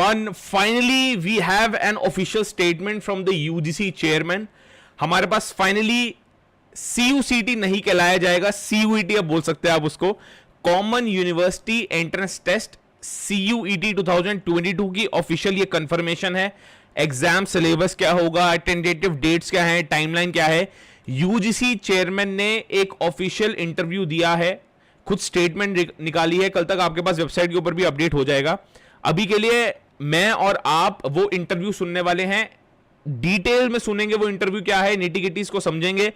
everyone. Finally, we have an official statement from the UGC chairman. हमारे पास finally CUCT नहीं कहलाया जाएगा, CUET अब बोल सकते हैं आप उसको, common university entrance test CUET 2022 की ऑफिशियल ये कंफर्मेशन है. एग्जाम सिलेबस क्या होगा, टेंटेटिव डेट्स क्या है, टाइमलाइन क्या है. यूजीसी चेयरमैन ने एक ऑफिशियल इंटरव्यू दिया है, खुद स्टेटमेंट निकाली है. कल तक आपके पास वेबसाइट के ऊपर भी अपडेट हो जाएगा. अभी के लिए मैं और आप वो इंटरव्यू सुनने वाले हैं, डिटेल में सुनेंगे वो इंटरव्यू क्या है, निटी-गिटीज को समझेंगे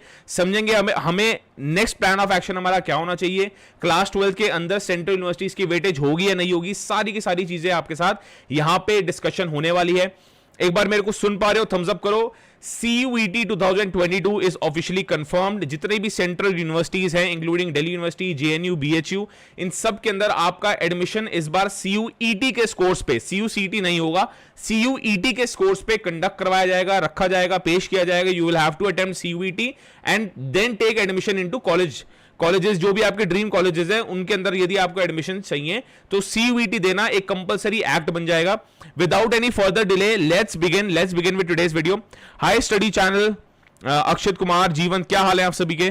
हमें नेक्स्ट प्लान ऑफ एक्शन हमारा क्या होना चाहिए, क्लास 12 के अंदर सेंट्रल यूनिवर्सिटीज की वेटेज होगी या नहीं होगी, सारी की सारी चीजें आपके साथ यहां पे डिस्कशन होने वाली है. एक बार मेरे को सुन पा रहे हो, थम्स अप करो. CUET 2022 is officially confirmed. जितने भी सेंट्रल यूनिवर्सिटीज हैं including Delhi university, JNU, BHU, इन सब के अंदर आपका एडमिशन इस बार CUET के स्कोर्स पे, CUCT नहीं होगा, CUET के स्कोर्स पे कंडक्ट करवाया जाएगा, रखा जाएगा, पेश किया जाएगा. You will have to attempt CUET and then take admission into colleges. जो भी आपके ड्रीम कॉलेजेस हैं उनके अंदर यदि आपको एडमिशन चाहिए तो CUET देना एक कंपलसरी एक्ट बन जाएगा. Without any further delay let's begin with today's video. Hi study channel, Akshat Kumar, Jeevan, क्या हाल है आप सभी के?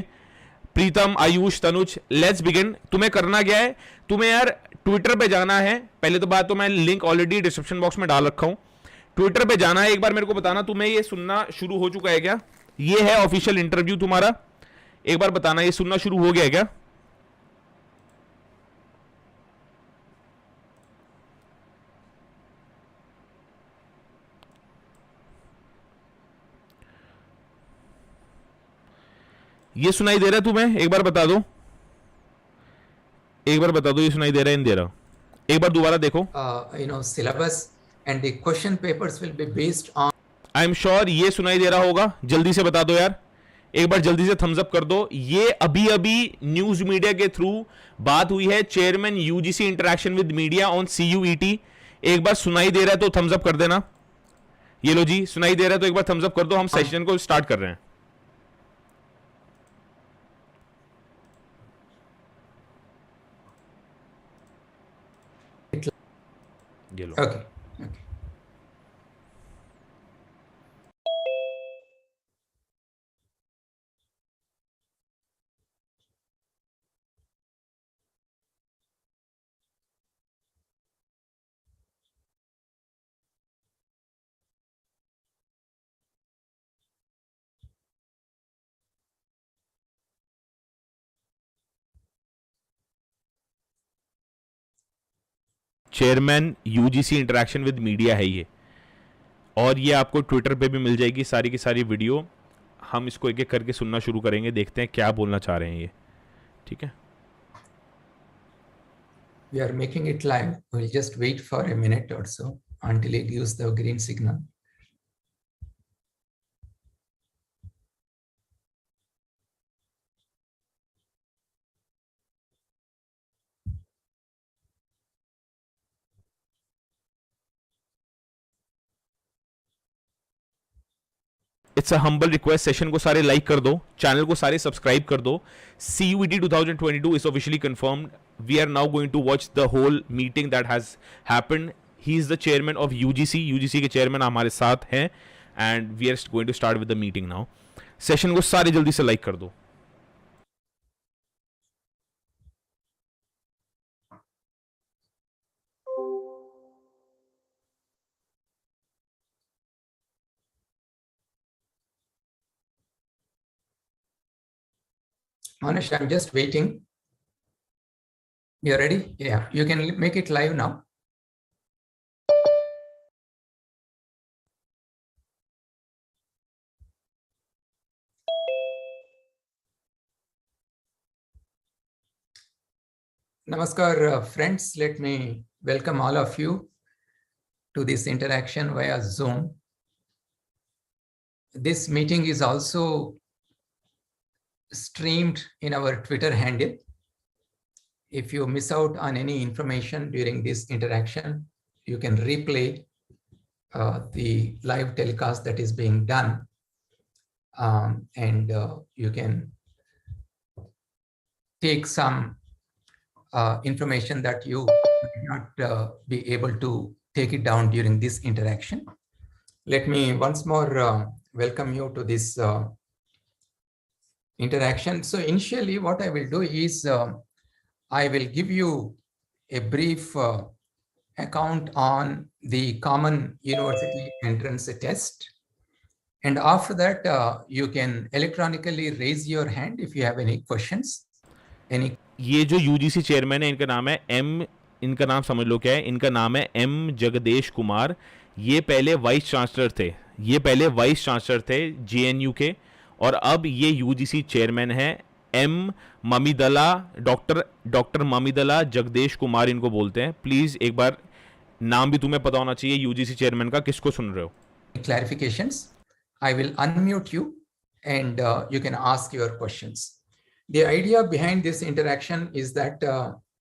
Pritam, Ayush, Tanuj, let's begin. तुम्हें करना क्या है, तुम्हें यार ट्विटर पे जाना है. पहले तो बात तो मैं लिंक ऑलरेडी डिस्क्रिप्शन बॉक्स में डाल रखा हूं. ट्विटर पे जाना है. एक बार मेरे को बताना तुम्हें ये सुनना शुरू हो चुका है क्या. ये है ऑफिशियल इंटरव्यू तुम्हारा. एक बार बताना ये सुनना शुरू हो गया क्या. ये सुनाई दे रहा है तुम्हें? एक बार बता दो, ये सुनाई दे रहा है, नहीं दे रहा? एक बार दोबारा देखो. Syllabus and the question papers will be based on. I am sure ये सुनाई दे रहा होगा. जल्दी से बता दो यार, एक बार जल्दी से थम्स अप कर दो. ये अभी अभी न्यूज मीडिया के थ्रू बात हुई है. Chairman UGC interaction with media on CUET. एक बार सुनाई दे रहा है तो थम्स अप कर देना. ये लो जी, सुनाई दे रहा है तो एक बार थम्स अप कर दो. हम सेशन को स्टार्ट कर रहे हैं. ये लो. Okay. Chairman UGC interaction with media है ये, और ये आपको ट्विटर पे भी मिल जाएगी सारी की सारी वीडियो. हम इसको एक एक करके सुनना शुरू करेंगे, देखते हैं क्या बोलना चाह रहे हैं ये. ठीक है, We are making it live. We'll just wait for a minute or so until it gives the green signal. It's a humble request. Session को सारे लाइक कर दो, चैनल को सारे सब्सक्राइब कर दो. CUET 2022 is officially confirmed. We are now going to watch the whole meeting that has happened. He is the chairman of UGC के chairman हमारे साथ हैं, and we are going to start with the meeting now. Session को सारे जल्दी से like कर दो. Manish, I'm just waiting. You're ready? Yeah, you can make it live now. Namaskar, friends. Let me welcome all of you to this interaction via Zoom. This meeting is also streamed in our Twitter handle. If you miss out on any information during this interaction, you can replay the live telecast that is being done, and you can take some information that you might not be able to take it down during this interaction. Let me once more welcome you to this interaction. So initially what I will do is I will give you a brief account on the common university entrance test. And after that, you can electronically raise your hand if you have any questions. ये जो UGC chairman है इनका नाम है इनका नाम समझ लो क्या है, इनका नाम है एम जगदेश कुमार। ये पहले वाइस चांसलर थे जेएनयू के, और अब ये यूजीसी चेयरमैन है। एम ममिदला, डॉक्टर ममिदला जगदेश कुमार इनको बोलते हैं। प्लीज एक बार नाम भी तुम्हें पता होना चाहिए यूजीसी चेयरमैन का। किसको सुन रहे हो? Clarifications. I will unmute you and you can ask your questions. The idea behind this interaction is that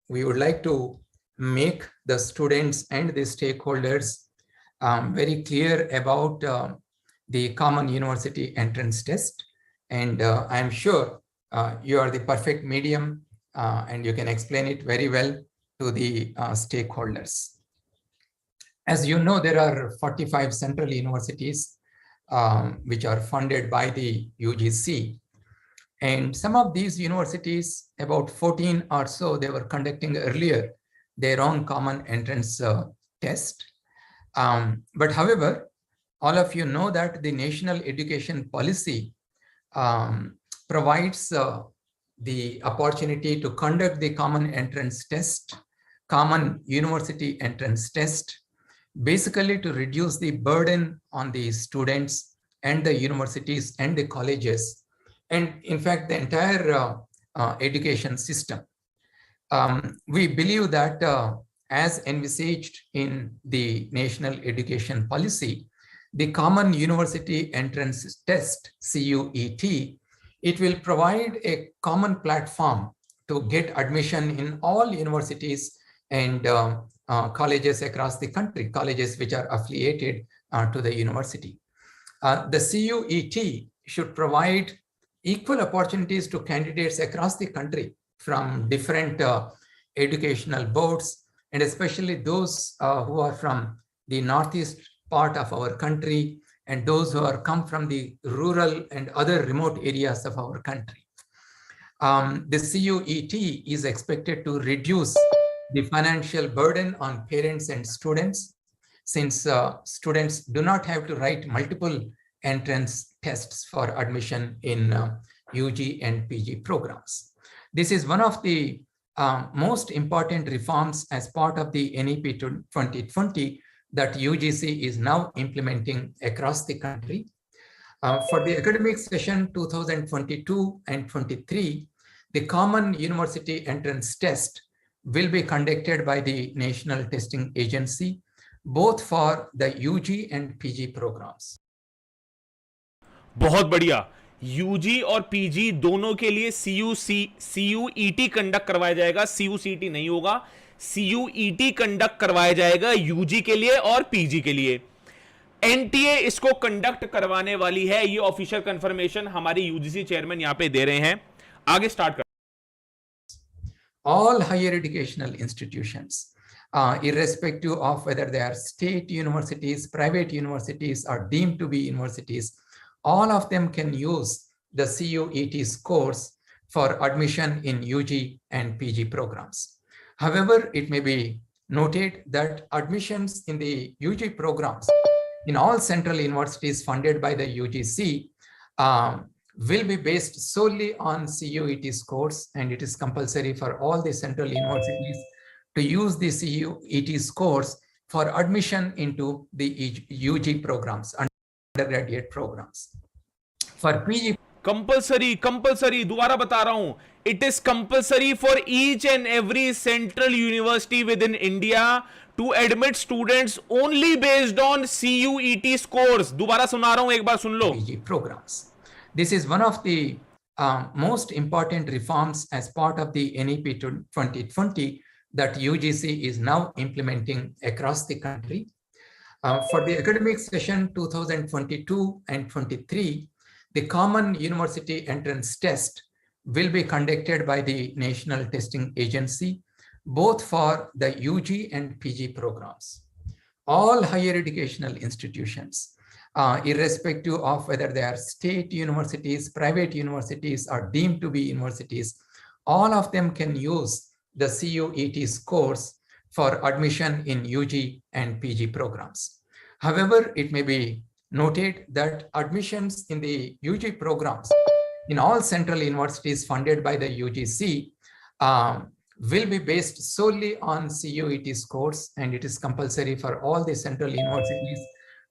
we would like to make the students and the stakeholders very clear about the common university entrance test. And I am sure you are the perfect medium and you can explain it very well to the stakeholders. As you know, there are 45 central universities which are funded by the UGC. And some of these universities, about 14 or so, they were conducting earlier their own common entrance test. But however, all of you know that the national education policy provides the opportunity to conduct the common entrance test, common university entrance test, basically to reduce the burden on the students and the universities and the colleges, and in fact, the entire education system. We believe that as envisaged in the national education policy, the common university entrance test, CUET, it will provide a common platform to get admission in all universities and colleges across the country, colleges which are affiliated to the university. The CUET should provide equal opportunities to candidates across the country from different educational boards, and especially those who are from the northeast part of our country and those who are come from the rural and other remote areas of our country. The CUET is expected to reduce the financial burden on parents and students, since students do not have to write multiple entrance tests for admission in UG and PG programs. This is one of the most important reforms as part of the NEP 2020 that UGC is now implementing across the country. For the academic session 2022 and 23, the common university entrance test will be conducted by the National Testing Agency, both for the UG and PG programs. बहुत बढ़िया। UG और PG दोनों के लिए CUET conduct करवाया जाएगा। CUCET नहीं होगा, CUET कंडक्ट करवाया जाएगा यूजी के लिए और पीजी के लिए। एनटीए इसको कंडक्ट करवाने वाली है। ये ऑफिशियल कंफर्मेशन हमारे यूजीसी चेयरमैन यहां पे दे रहे हैं। आगे स्टार्ट कर। All higher educational institutions, irrespective of whether they are state universities, private universities, or deemed to be universities, all of them can use the CUET scores for admission in UG and PG programs. However, it may be noted that admissions in the UG programs in all central universities funded by the UGC will be based solely on CUET scores, and it is compulsory for all the central universities to use the CUET scores for admission into the UG programs, undergraduate programs. For PG, compulsory, दोबारा बता रहा हूं, it is compulsory for each and every central university within India to admit students only based on CUET scores. दोबारा सुना रहा हूं, एक बार सुन लो। PG programs. This is one of the most important reforms as part of the NEP 2020 that UGC is now implementing across the country. For the academic session 2022 and 23, the common university entrance test will be conducted by the National Testing Agency, both for the UG and PG programs. all higher educational institutions, irrespective of whether they are state universities, private universities, or deemed to be universities, all of them can use the CUET scores for admission in UG and PG programs. However, it may be noted that admissions in the UG programs in all central universities funded by the UGC will be based solely on CUET scores, and it is compulsory for all the central universities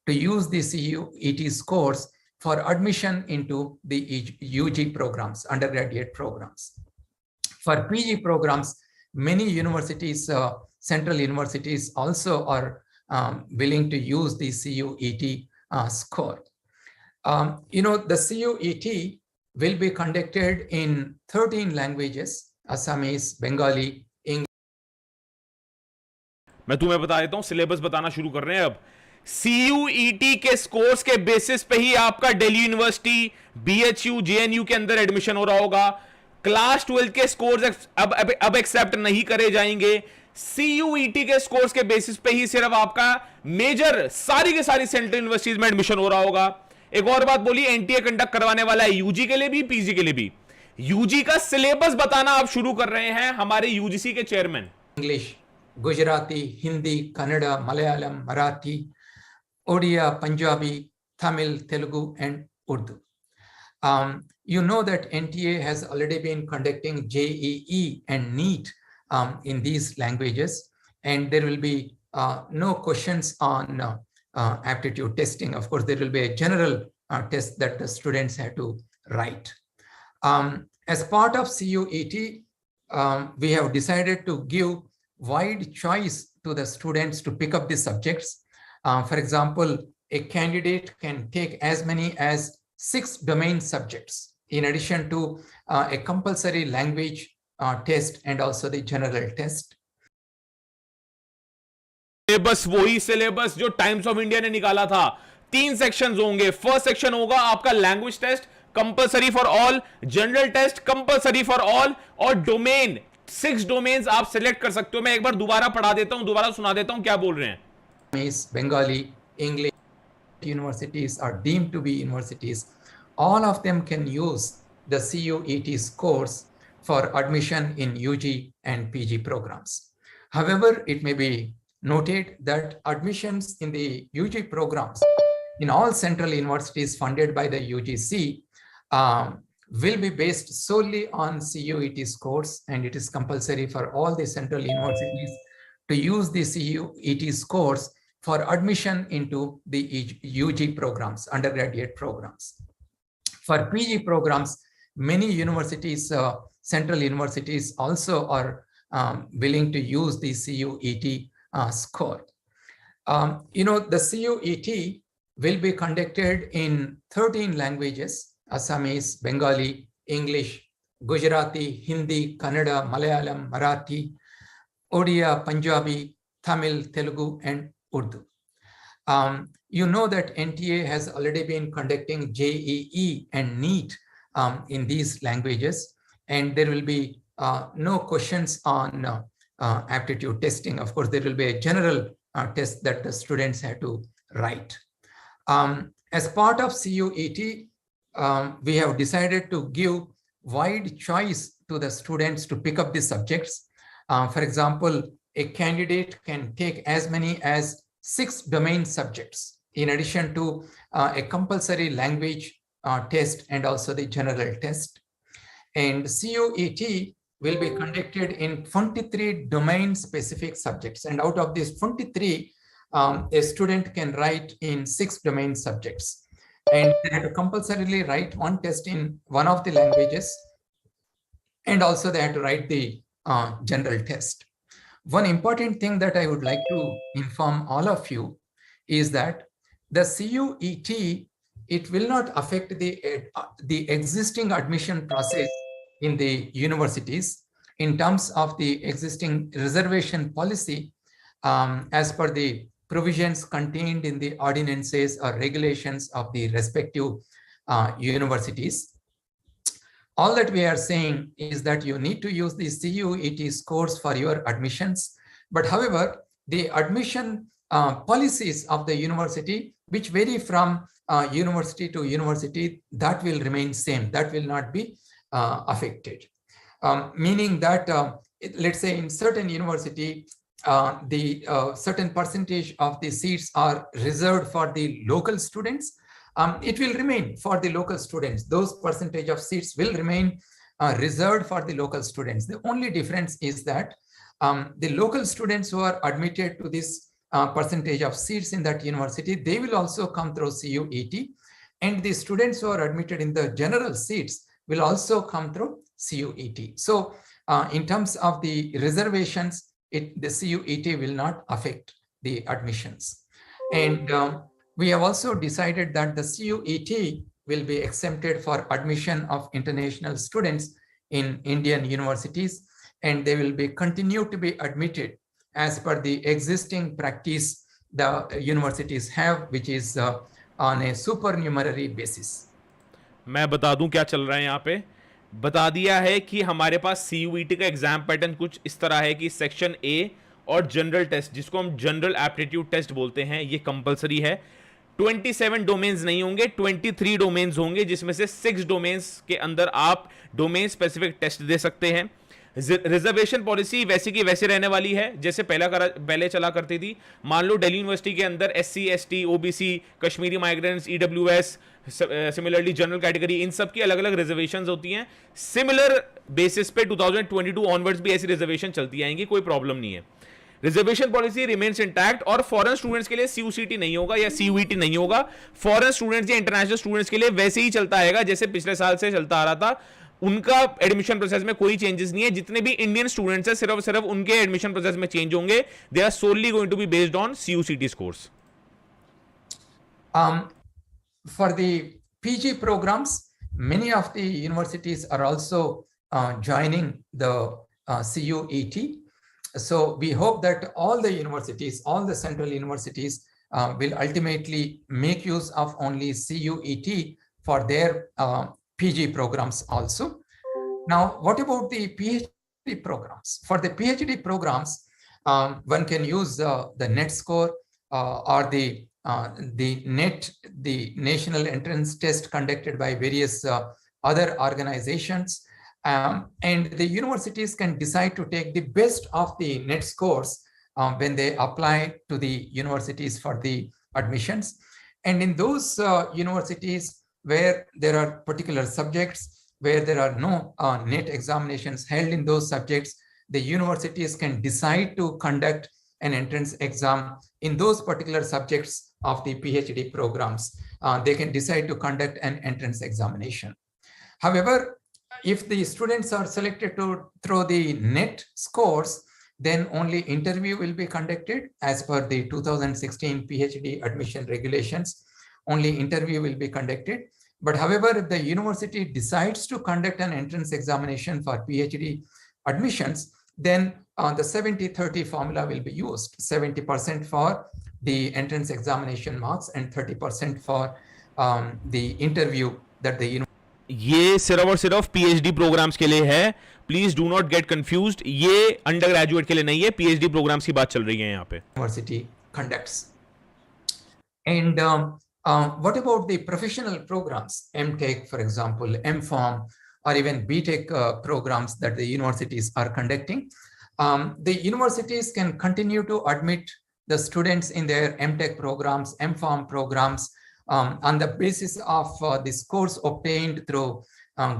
to use the CUET scores for admission into the UG programs, undergraduate programs. For PG programs, many universities, central universities also are willing to use the CUET score. The CUET will be conducted in 13 languages, Assamese, Bengali, English. मैं तुम्हें बता देता हूं, syllabus बताना शुरू कर रहे हैं अब। CUET के स्कोर्स के बेसिस पे ही आपका दिल्ली यूनिवर्सिटी, BHU, JNU के अंदर एडमिशन हो रहा होगा। क्लास 12 के स्कोर्स अब एक्सेप्ट नहीं करे जाएंगे। CUET के स्कोर्स के बेसिस पे ही सिर्फ आपका मेजर सारी के सारी सेंट्रल यूनिवर्सिटीज में एडमिशन हो रहा होगा। एक और बात बोली, एनटीए कंडक्ट करवाने वाला है यूजी के लिए भी, पीजी के लिए भी। यूजी का सिलेबस बताना आप शुरू कर रहे हैं हमारे यूजीसी के chairman. English, Gujarati, Hindi, Kannada, Malayalam, Marathi, Odia, Punjabi, Tamil, Telugu, and Urdu. You know that NTA has already been conducting JEE and NEET in these languages, and there will be no questions on aptitude testing. Of course, there will be a general test that the students have to write. As part of CUET, we have decided to give wide choice to the students to pick up the subjects. For example, a candidate can take as many as 6 domain subjects in addition to a compulsory language test and also the general test. Syllabus वही syllabus जो times of India ने निकाला था। 3 sections होंगे। First section होगा आपका language test, compulsory for all, general test compulsory for all, और domain 6 domains आप सिलेक्ट कर सकते हो। मैं एक बार दोबारा पढ़ा देता हूं, दोबारा सुना देता हूं क्या बोल रहे हैं। Bengali, English universities are deemed to be universities. All of them can use the CUET scores for admission in UG and PG programs. However, it may be noted that admissions in the UG programs in all central universities funded by the UGC will be based solely on CUET scores, and it is compulsory for all the central universities to use the CUET scores for admission into the UG programs, undergraduate programs. For PG programs, many universities, central universities also are willing to use the CUET score. The CUET will be conducted in 13 languages: Assamese, Bengali, English, Gujarati, Hindi, Kannada, Malayalam, Marathi, Odia, Punjabi, Tamil, Telugu, and Urdu. You know that NTA has already been conducting JEE and NEET in these languages, and there will be no questions on aptitude testing. Of course, there will be a general test that the students have to write. As part of CUET, we have decided to give wide choice to the students to pick up the subjects. For example, a candidate can take as many as 6 domain subjects in addition to a compulsory language test and also the general test. And CUET will be conducted in 23 domain specific subjects, and out of these 23, a student can write in 6 domain subjects, and they have to compulsorily write 1 test in one of the languages, and also they have to write the general test. One important thing that I would like to inform all of you is that the CUET, it will not affect the existing admission process in the universities in terms of the existing reservation policy as per the provisions contained in the ordinances or regulations of the respective universities. All that we are saying is that you need to use the CUET scores for your admissions. But however, the admission policies of the university, which vary from university to university, that will remain same. That will not be affected. Meaning that, let's say in certain university, the certain percentage of the seats are reserved for the local students. It will remain for the local students. Those percentage of seats will remain reserved for the local students. The only difference is that the local students who are admitted to this percentage of seats in that university, they will also come through CUET, and the students who are admitted in the general seats will also come through CUET. So in terms of the reservations, the CUET will not affect the admissions. And we have also decided that the CUET will be exempted for admission of international students in Indian universities, and they will be continue to be admitted as per the existing practice the universities have, which is on a supernumerary basis. मैं बता दूं क्या चल रहा है यहाँ पे। बता दिया है कि हमारे पास CUET का एग्जाम पैटर्न कुछ इस तरह है कि सेक्शन ए और जनरल टेस्ट, जिसको हम जनरल एप्टीट्यूड टेस्ट बोलते हैं, ये कंपलसरी है। 27 डोमेन्स नहीं होंगे, 23 डोमेन्स होंगे, जिसमें से 6 डोमेन्स के अंदर आप डोमेन स्पेसिफिक टेस्ट दे सकते हैं। रिजर्वेशन पॉलिसी वैसी की वैसे रहने वाली है जैसे पहले चला करती थी। मान लो दिल्ली यूनिवर्सिटी के अंदर SC ST OBC Kashmiri migrants EWS similarly general category, इन सब की अलग अलग रिजर्वेशंस होती हैं। सिमिलर बेसिस पे 2022 ऑनवर्ड्स भी ऐसी रिजर्वेशन चलती आएंगी, कोई प्रॉब्लम नहीं है। रिजर्वेशन पॉलिसी रिमेन्स इंटैक्ट, और फॉरेन स्टूडेंट्स के लिए CUCT नहीं होगा या CUET नहीं होगा। फॉरेन स्टूडेंट्स या इंटरनेशनल स्टूडेंट्स के लिए वैसे ही चलता आएगा जैसे पिछले साल से चलता आ रहा था। उनका एडमिशन प्रोसेस में कोई चेंजेस नहीं है। जितने भी इंडियन स्टूडेंट्स हैं सिर्फ उनके एडमिशन प्रोसेस में चेंज होंगे। They are solely going to be based on CUCT scores. For the PG programs, many of the universities are also joining the CUET. So we hope that all the universities, all the central universities will ultimately make use of only CUET for their PG programs also. Now, what about the PhD programs? For the PhD programs, one can use the NET score or the NET, the National Entrance Test conducted by various other organizations. And the universities can decide to take the best of the NET scores when they apply to the universities for the admissions. And in those universities where there are particular subjects where there are no NET examinations held in those subjects, the universities can decide to conduct an entrance exam in those particular subjects of the PhD programs. They can decide to conduct an entrance examination. However, if the students are selected through the NET scores, then only interview will be conducted as per the 2016 PhD admission regulations. Only interview will be conducted. But however, if the university decides to conduct an entrance examination for PhD admissions, then the 70-30 formula will be used. 70% for the entrance examination marks and 30% for the interview that the university. ये सिर्फ और सिर्फ PhD programmes के लिए है। Please do not gate confused, ये under graduate के लिए नहीं है। PhD प्रोग्राम्स की बात चल रही है यहाँ पे। University conducts. And what about the professional programs, MTech, for example, MPharm, or even BTech programs that the universities are conducting? The universities can continue to admit the students in their MTech programs, MPharm programs on the basis of the scores obtained through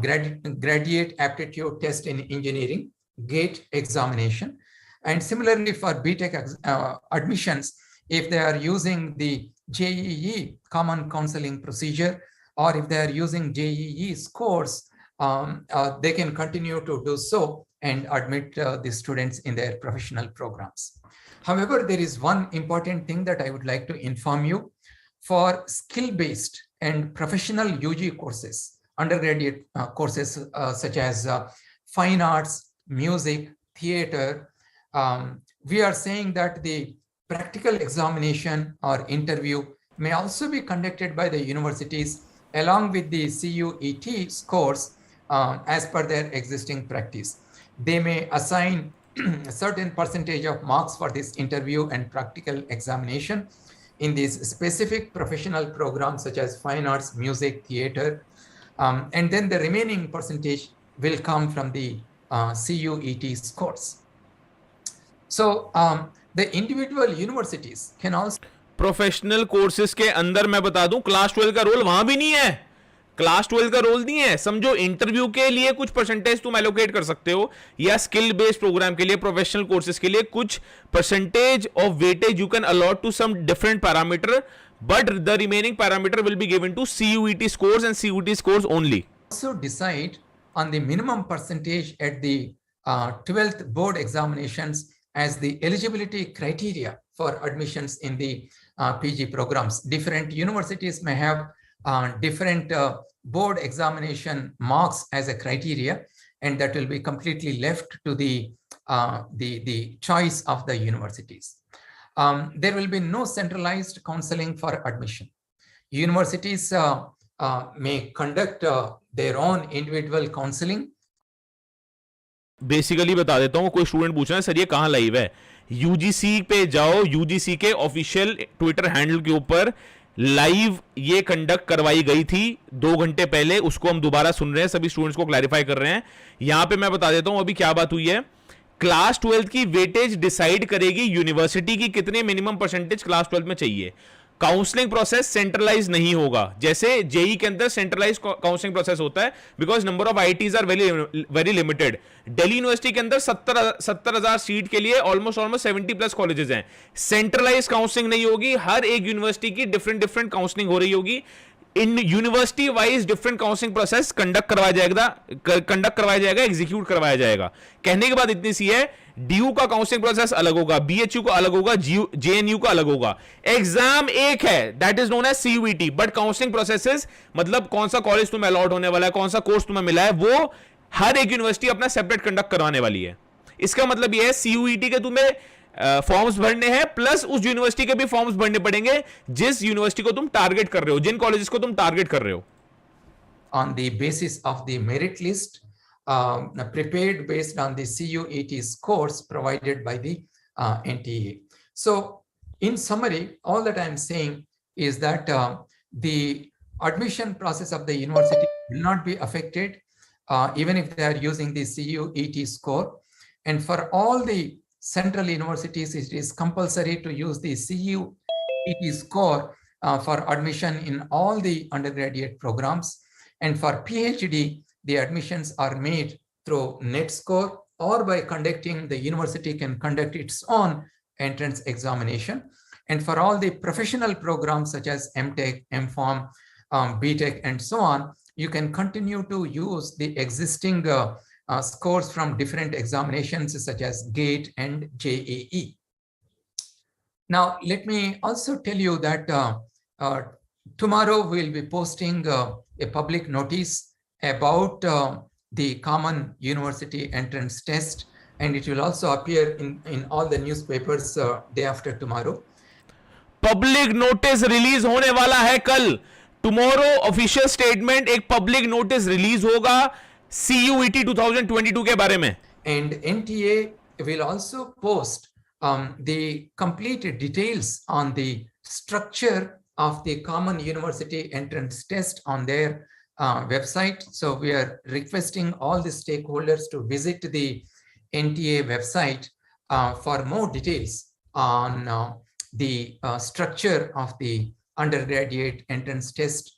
graduate aptitude test in engineering, GATE examination. And similarly for BTech admissions, if they are using the JEE common counseling procedure, or if they are using JEE scores, they can continue to do so and admit the students in their professional programs. However, there is one important thing that I would like to inform you. For skill-based and professional UG courses, undergraduate courses such as fine arts, music, theater, we are saying that the practical examination or interview may also be conducted by the universities along with the CUET scores as per their existing practice. They may assign a certain percentage of marks for this interview and practical examination in these specific professional programs such as fine arts, music, theater, and then the remaining percentage will come from the CUET scores. So the individual universities can also professional courses के अंदर मैं बता दूं class 12 का role वहां भी नहीं है, क्लास 12 का रोल नहीं है। समझो इंटरव्यू के लिए कुछ परसेंटेज तुम एलोकेट कर सकते हो, या स्किल बेस्ड प्रोग्राम के लिए, प्रोफेशनल कोर्सेज के लिए कुछ percentage of weightage you can allot to some different parameter, but the remaining parameter will be given to CUET scores and CUET scores only. Also decide on the minimum percentage at the 12th board examinations as the eligibility criteria for admissions in the PG programs. Different universities may have different board examination marks as a criteria, and that will be completely left to the choice of the universities. There will be no centralized counseling for admission. Universities may conduct their own individual counseling. Basically बता देता हूं, कोई student पूछ रहा है sir ये कहां live है, यूजीसी पे जाओ, यूजीसी के ऑफिशियल ट्विटर हैंडल के ऊपर लाइव ये कंडक्ट करवाई गई थी 2 घंटे पहले, उसको हम दोबारा सुन रहे हैं, सभी स्टूडेंट्स को क्लैरिफाई कर रहे हैं। यहां पे मैं बता देता हूं अभी क्या बात हुई है। क्लास 12 की वेटेज डिसाइड करेगी यूनिवर्सिटी की कितने मिनिमम परसेंटेज क्लास 12 में चाहिए। काउंसलिंग प्रोसेस सेंट्रलाइज नहीं होगा, जैसे जेई के अंदर सेंट्रलाइज काउंसलिंग प्रोसेस होता है, because number of IITs are very limited. Delhi university के अंदर 70,000 सीट के लिए ऑलमोस्ट 70 प्लस कॉलेजेस हैं। सेंट्रलाइज काउंसलिंग नहीं होगी, हर एक यूनिवर्सिटी की डिफरेंट काउंसलिंग हो रही होगी। In university wise different counselling process conduct करवाया जाएगा, एग्जीक्यूट करवाया जाएगा। कहने की बात इतनी सी है, डीयू का काउंसलिंग प्रोसेस अलग होगा, बीएचयू का अलग होगा, जेएनयू का अलग होगा। एग्जाम एक है, that is known as CUET, but counselling processes मतलब कौन सा कॉलेज तुम्हें अलॉट होने वाला है, कौन सा कोर्स तुम्हें मिला है, वो हर एक यूनिवर्सिटी अपना सेपरेट कंडक्ट करवाने वाली है। इसका मतलब यह है सीयूईटी के तुम्हें फॉर्म्स भरने हैं, प्लस उस यूनिवर्सिटी के भी फॉर्म्स भरने पड़ेंगे जिस यूनिवर्सिटी को तुम टारगेट कर रहे हो, जिन कॉलेजेस को तुम टारगेट कर रहे हो। On the basis of the merit list prepared based on the CUET scores provided by the NTA. So in summary, all that I am saying is that the admission process of the university will not be affected even if they are using the CUET score. And for all the central universities, it is compulsory to use the CUET score for admission in all the undergraduate programs. And for PhD, the admissions are made through net score, or by conducting, the university can conduct its own entrance examination. And for all the professional programs such as MTech, MPharm, BTech, and so on, you can continue to use the existing scores from different examinations such as GATE and JEE. Now, let me also tell you that tomorrow we'll be posting a public notice about the common university entrance test, and it will also appear in all the newspapers day after tomorrow. Public notice release होने वाला है कल, tomorrow official statement, एक public notice release होगा CUET 2022 के बारे में। And NTA will also post the complete details on the structure of the common university entrance test on their website. So we are requesting all the stakeholders to visit the NTA website for more details on the structure of the undergraduate entrance test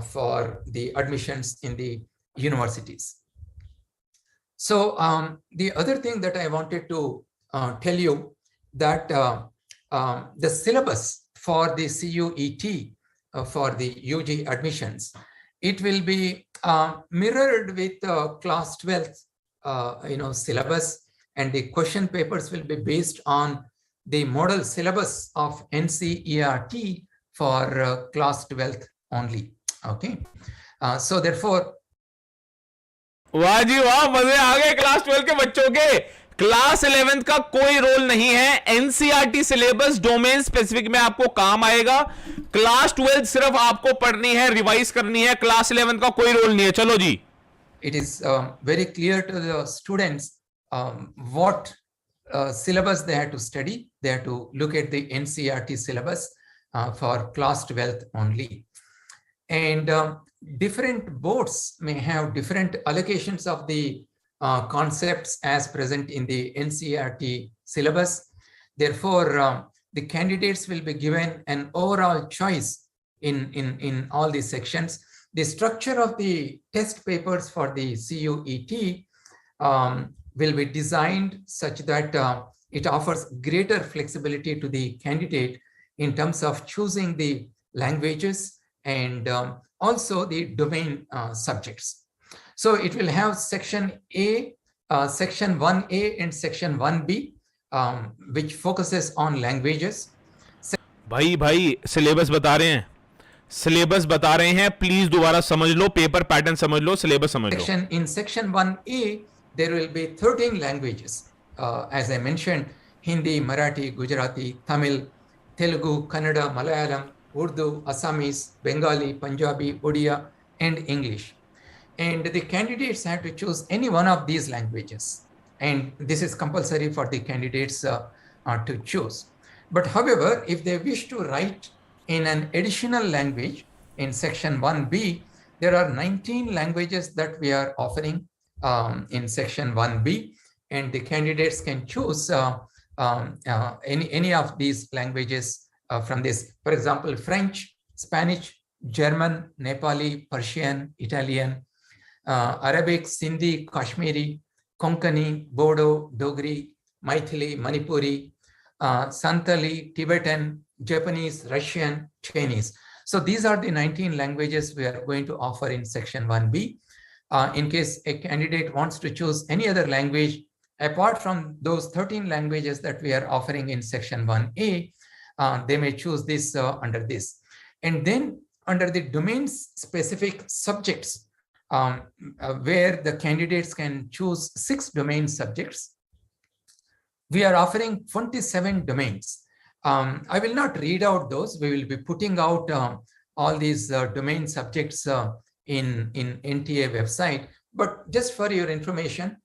for the admissions in the universities. So the other thing that I wanted to tell you that the syllabus for the CUET for the UG admissions, it will be mirrored with class 12th syllabus, and the question papers will be based on the model syllabus of NCERT for class 12th only. Okay, so therefore, वाह जी वाह, मजे आ गए class 12 के बच्चों के। Class 11 का कोई role नहीं है, एनसीईआरटी सिलेबस डोमेन स्पेसिफिक में आपको काम आएगा। क्लास 12 सिर्फ आपको पढ़नी है, रिवाइज करनी है, क्लास 11 का कोई रोल नहीं है। चलो जी, it is very clear to the students what syllabus they had to study. They had to look at the NCERT syllabus for class 12th only. And different boards may have different allocations of the concepts as present in the NCERT syllabus. Therefore, the candidates will be given an overall choice in all these sections. The structure of the test papers for the CUET will be designed such that it offers greater flexibility to the candidate in terms of choosing the languages and also the domain subjects. So it will have section A, section 1A and section 1B, which focuses on languages. भाई syllabus बता रहे हैं, syllabus बता रहे हैं, please दोबारा समझ लो, paper pattern समझ लो, सिलेबस समझ लो. In section 1A, there will be 13 languages. As I mentioned, Hindi, Marathi, Gujarati, Tamil, Telugu, Kannada, Malayalam, Urdu, Assamese, Bengali, Punjabi, Odia, and English. And the candidates have to choose any one of these languages. And this is compulsory for the candidates to choose. But however, if they wish to write in an additional language in section 1B, there are 19 languages that we are offering in section 1B, and the candidates can choose any of these languages from this. For example, French, Spanish, German, Nepali, Persian, Italian, Arabic, Sindhi, Kashmiri, Konkani, Bodo, Dogri, Maithili, Manipuri, Santali, Tibetan, Japanese, Russian, Chinese. So these are the 19 languages we are going to offer in section 1B. In case a candidate wants to choose any other language apart from those 13 languages that we are offering in section 1A, they may choose this under this. And then under the domain-specific subjects, where the candidates can choose 6 domain subjects, we are offering 27 domains. I will not read out those. We will be putting out all these domain subjects in NTA website. But just for your information,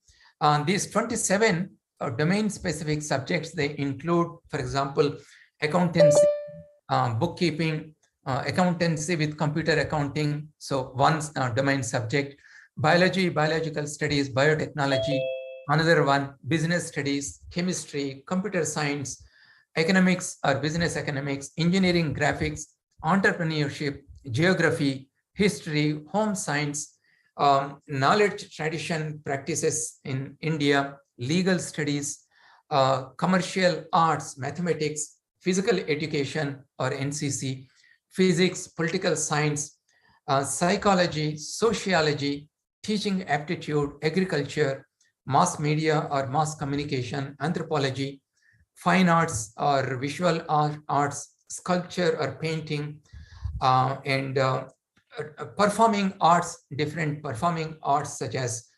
these 27 domain-specific subjects, they include, for example, accountancy, bookkeeping, accountancy with computer accounting, so one domain subject, biology, biological studies, biotechnology, another one, business studies, chemistry, computer science, economics or business economics, engineering, graphics, entrepreneurship, geography, history, home science, knowledge, tradition, practices in India, legal studies, commercial arts, mathematics, physical education or NCC, physics, political science, psychology, sociology, teaching aptitude, agriculture, mass media or mass communication, anthropology, fine arts or visual arts, sculpture or painting, and performing arts, different performing arts such as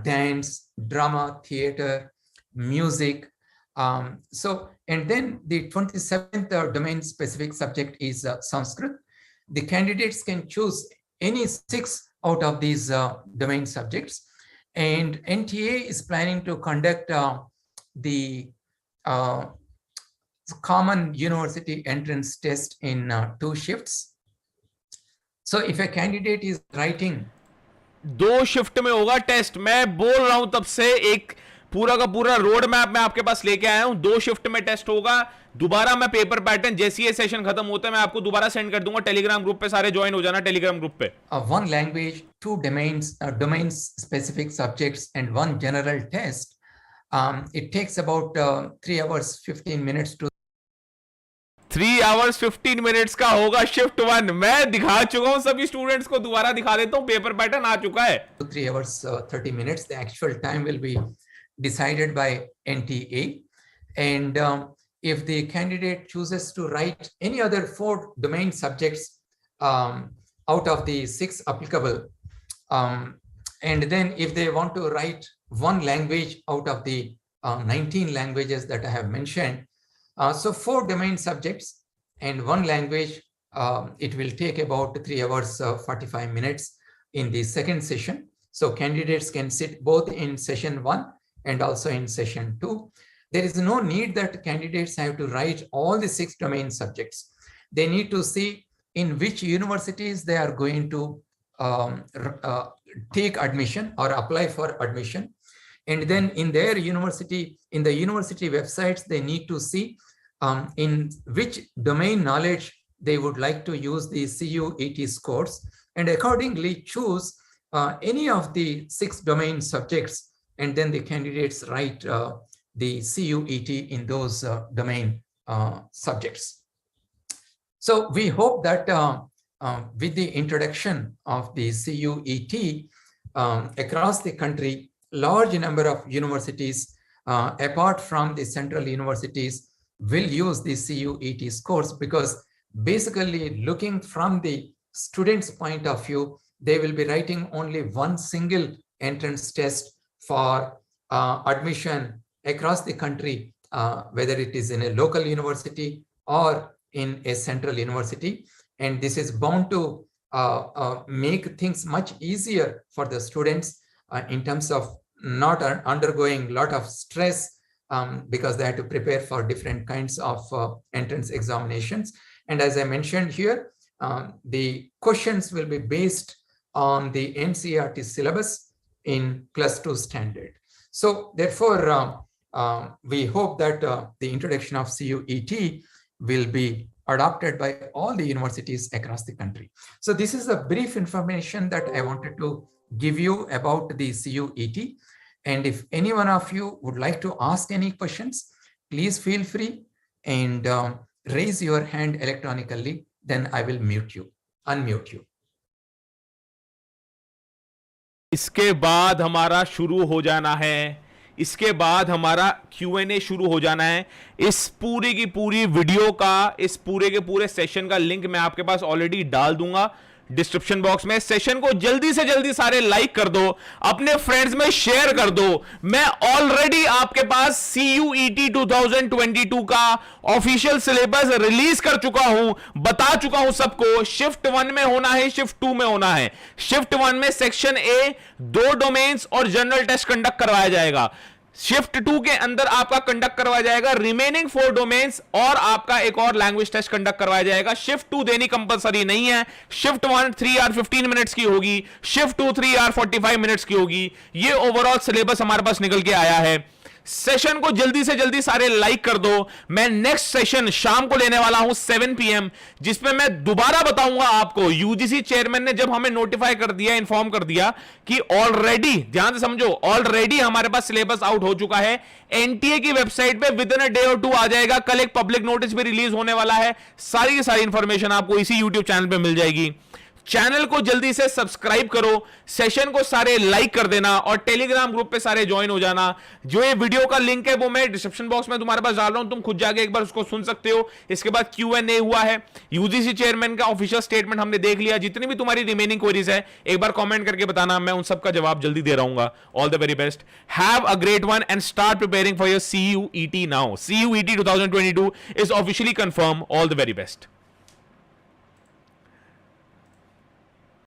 dance, drama, theater, music. And then the 27th domain specific subject is Sanskrit. The candidates can choose any 6 out of these domain subjects. And NTA is planning to conduct the common university entrance test in 2 shifts. So if a candidate is writing, 2 shift में होगा test. मैं बोल रहा हूं तब से, एक पूरा का पूरा रोड मैप मैं आपके पास लेके आया हूं. 2 शिफ्ट में टेस्ट होगा. दोबारा मैं पेपर पैटर्न जैसे ये सेशन खत्म होता है मैं आपको दोबारा सेंड कर दूंगा. टेलीग्राम ग्रुप पे सारे ज्वाइन हो जाना. टेलीग्राम ग्रुप पे 1 language, 2 domain specific subjects and 1 general test. It takes about 3 hours 15 minutes to 3 hours 15 minutes का होगा शिफ्ट 1. मैं दिखा चुका हूं सभी स्टूडेंट्स को, दोबारा दिखा देता हूं. पेपर पैटर्न आ चुका है. 3 hours 30 minutes. The actual time will be decided by NTA. And if the candidate chooses to write any other 4 domain subjects out of the 6 applicable, and then if they want to write 1 language out of the 19 languages that I have mentioned, so 4 domain subjects and 1 language, it will take about 3 hours 45 minutes in the second session. So candidates can sit both in session 1 and also in session 2. there is no need that candidates have to write all the 6 domain subjects. They need to see in which universities they are going to take admission or apply for admission. And then in their university, in the university websites, they need to see in which domain knowledge they would like to use the CUET scores, and accordingly choose any of the 6 domain subjects, and then the candidates write the CUET in those domain subjects. So we hope that with the introduction of the CUET across the country, large number of universities apart from the central universities will use the CUET scores, because basically looking from the student's point of view, they will be writing only one single entrance test for admission across the country, whether it is in a local university or in a central university. And this is bound to make things much easier for the students in terms of not undergoing a lot of stress because they have to prepare for different kinds of entrance examinations. And as I mentioned here, the questions will be based on the NCERT syllabus in +2 standard. So therefore, we hope that the introduction of CUET will be adopted by all the universities across the country. So this is a brief information that I wanted to give you about the CUET. And if any one of you would like to ask any questions, please feel free and raise your hand electronically, then I will unmute you. इसके बाद हमारा शुरू हो जाना है, इसके बाद हमारा Q&A शुरू हो जाना है। इस पूरी की पूरी वीडियो का, इस पूरे के पूरे सेशन का लिंक मैं आपके पास ऑलरेडी डाल दूंगा डिस्क्रिप्शन बॉक्स में। सेशन को जल्दी से जल्दी सारे लाइक कर दो, अपने फ्रेंड्स में शेयर कर दो। मैं ऑलरेडी आपके पास CUET 2022 का ऑफिशियल सिलेबस रिलीज कर चुका हूं, बता चुका हूं सबको। शिफ्ट 1 में होना है, शिफ्ट 2 में होना है। शिफ्ट 1 में सेक्शन ए 2 डोमेन्स और जनरल टेस्ट कंडक्ट करवाया जाएगा। शिफ्ट 2 के अंदर आपका कंडक्ट करवाया जाएगा रिमेनिंग 4 डोमेन्स और आपका एक और लैंग्वेज टेस्ट कंडक्ट करवाया जाएगा। शिफ्ट 2 देनी कंपलसरी नहीं है। शिफ्ट 1 3 आवर 15 मिनट्स की होगी, शिफ्ट 2 3 आवर 45 मिनट्स की होगी। ये ओवरऑल सिलेबस हमारे पास निकल के आया है। सेशन को जल्दी से जल्दी सारे लाइक कर दो। मैं नेक्स्ट सेशन शाम को लेने वाला हूं 7 PM, जिसमें मैं दोबारा बताऊंगा आपको। यूजीसी चेयरमैन ने जब हमें नोटिफाई कर दिया, इन्फॉर्म कर दिया कि ऑलरेडी, ध्यान से समझो, ऑलरेडी हमारे पास सिलेबस आउट हो चुका है। एनटीए की वेबसाइट पे विद इन अ डे और 2 आ जाएगा। कल एक पब्लिक नोटिस भी रिलीज होने वाला है। सारी की सारी इंफॉर्मेशन आपको इसी यूट्यूब चैनल पे मिल जाएगी। चैनल को जल्दी से सब्सक्राइब करो, सेशन को सारे लाइक कर देना और टेलीग्राम ग्रुप पे सारे ज्वाइन हो जाना। जो ये वीडियो का लिंक है वो मैं डिस्क्रिप्शन बॉक्स में तुम्हारे पास डाल रहा हूं, तुम खुद जाके एक बार उसको सुन सकते हो। इसके बाद Q&A हुआ है, यूजीसी चेयरमैन का ऑफिशियल स्टेटमेंट हमने देख लिया। जितनी भी तुम्हारी रिमेनिंग क्वेरीज है एक बार कमेंट करके बताना, मैं उन सबका जवाब जल्दी दे रहूंगा। All the very best, have a great one and start preparing for your CUET now. CUET 2022 is officially confirm. All the very best.